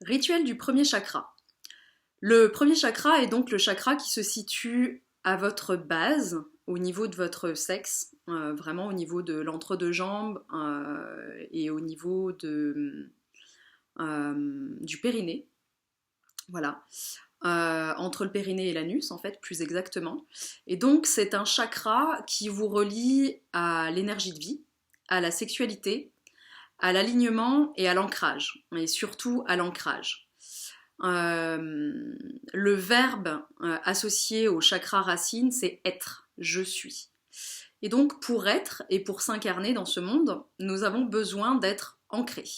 Rituel du premier chakra. Le premier chakra est donc le chakra qui se situe à votre base, au niveau de votre sexe, vraiment au niveau de l'entre-deux-jambes et au niveau du périnée. Voilà. Entre le périnée et l'anus, en fait, plus exactement. Et donc, c'est un chakra qui vous relie à l'énergie de vie, à la sexualité, à l'alignement et à l'ancrage, et surtout à l'ancrage. Le verbe associé au chakra racine, c'est être, je suis. Et donc, pour être et pour s'incarner dans ce monde, nous avons besoin d'être ancrés.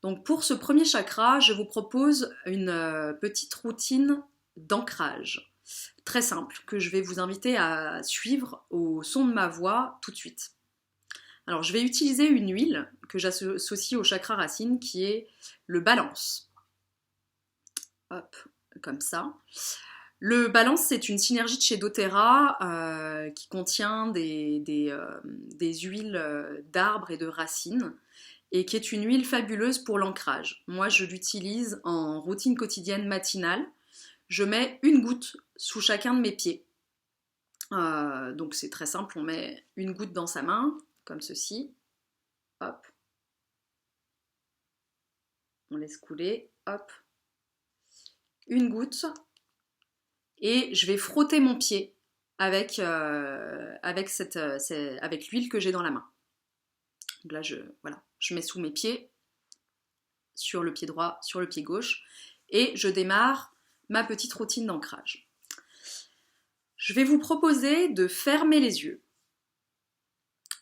Donc, pour ce premier chakra, je vous propose une petite routine d'ancrage, très simple, que je vais vous inviter à suivre au son de ma voix tout de suite. Alors, je vais utiliser une huile que j'associe au chakra racine qui est le balance. Hop, comme ça. Le balance, c'est une synergie de chez doTERRA qui contient des huiles d'arbres et de racines et qui est une huile fabuleuse pour l'ancrage. Moi, je l'utilise en routine quotidienne matinale. Je mets une goutte sous chacun de mes pieds. Donc c'est très simple, on met une goutte dans sa main, comme ceci. Hop. On laisse couler. Hop. Une goutte. Et je vais frotter mon pied avec l'huile que j'ai dans la main. Donc là, je mets sous mes pieds, sur le pied droit, sur le pied gauche, et je démarre ma petite routine d'ancrage. Je vais vous proposer de fermer les yeux,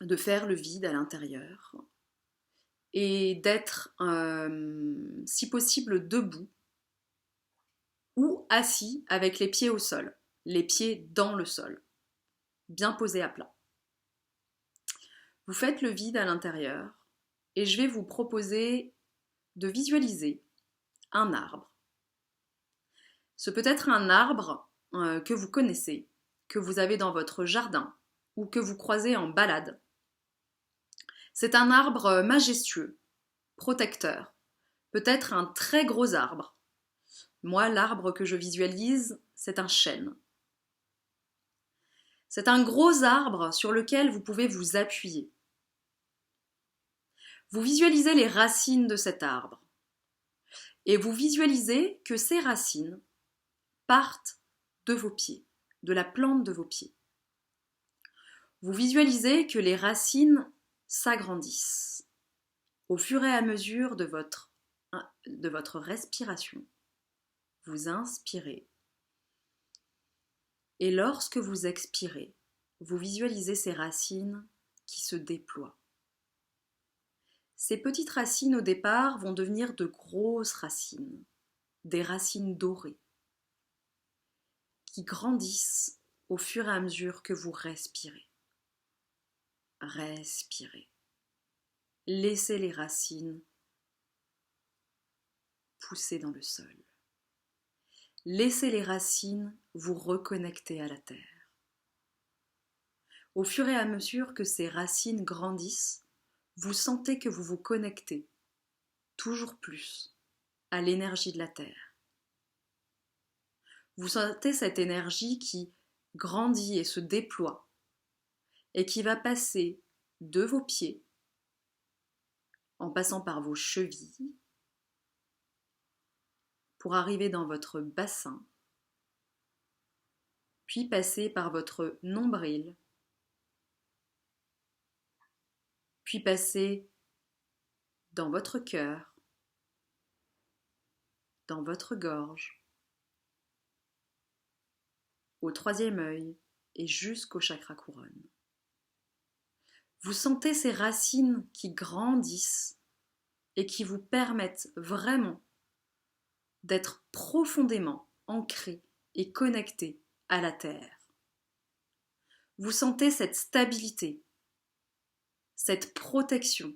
de faire le vide à l'intérieur, et d'être, si possible, debout, ou assis avec les pieds au sol, les pieds dans le sol, bien posés à plat. Vous faites le vide à l'intérieur et je vais vous proposer de visualiser un arbre. Ce peut être un arbre que vous connaissez, que vous avez dans votre jardin ou que vous croisez en balade. C'est un arbre majestueux, protecteur, peut-être un très gros arbre. Moi, l'arbre que je visualise, c'est un chêne. C'est un gros arbre sur lequel vous pouvez vous appuyer. Vous visualisez les racines de cet arbre et vous visualisez que ces racines partent de vos pieds, de la plante de vos pieds. Vous visualisez que les racines s'agrandissent au fur et à mesure de votre respiration. Vous inspirez. Et lorsque vous expirez, vous visualisez ces racines qui se déploient. Ces petites racines au départ vont devenir de grosses racines, des racines dorées, qui grandissent au fur et à mesure que vous respirez. Respirez. Laissez les racines pousser dans le sol. Laissez les racines vous reconnecter à la terre. Au fur et à mesure que ces racines grandissent, vous sentez que vous vous connectez toujours plus à l'énergie de la terre. Vous sentez cette énergie qui grandit et se déploie et qui va passer de vos pieds en passant par vos chevilles pour arriver dans votre bassin, puis passer par votre nombril, puis passer dans votre cœur, dans votre gorge, au troisième œil et jusqu'au chakra couronne. Vous sentez ces racines qui grandissent et qui vous permettent vraiment d'être profondément ancré et connecté à la terre. Vous sentez cette stabilité, cette protection,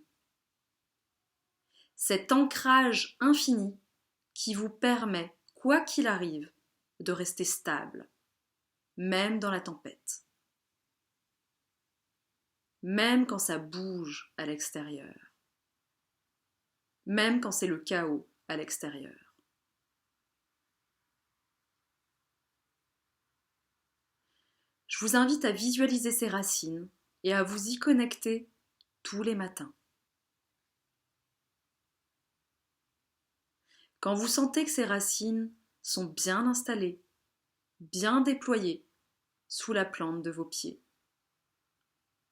cet ancrage infini qui vous permet, quoi qu'il arrive, de rester stable, même dans la tempête, même quand ça bouge à l'extérieur, même quand c'est le chaos à l'extérieur. Je vous invite à visualiser ces racines et à vous y connecter tous les matins. Quand vous sentez que ces racines sont bien installées, bien déployées sous la plante de vos pieds,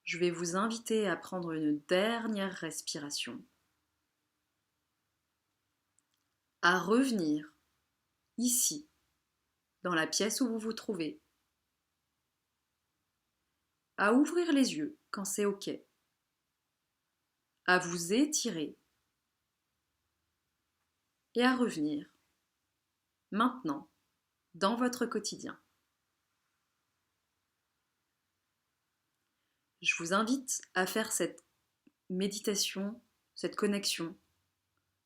je vais vous inviter à prendre une dernière respiration, à revenir ici, dans la pièce où vous vous trouvez, à ouvrir les yeux quand c'est OK, à vous étirer et à revenir maintenant dans votre quotidien. Je vous invite à faire cette méditation, cette connexion,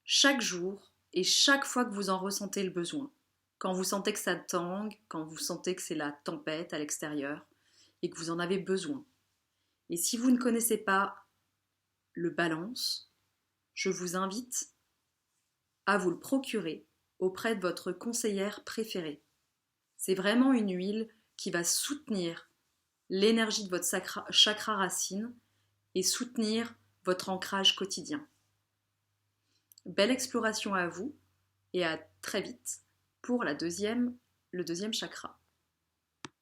chaque jour et chaque fois que vous en ressentez le besoin. Quand vous sentez que ça tangue, quand vous sentez que c'est la tempête à l'extérieur et que vous en avez besoin. Et si vous ne connaissez pas le balance, je vous invite à vous le procurer auprès de votre conseillère préférée. C'est vraiment une huile qui va soutenir l'énergie de votre chakra racine et soutenir votre ancrage quotidien. Belle exploration à vous et à très vite pour le deuxième chakra.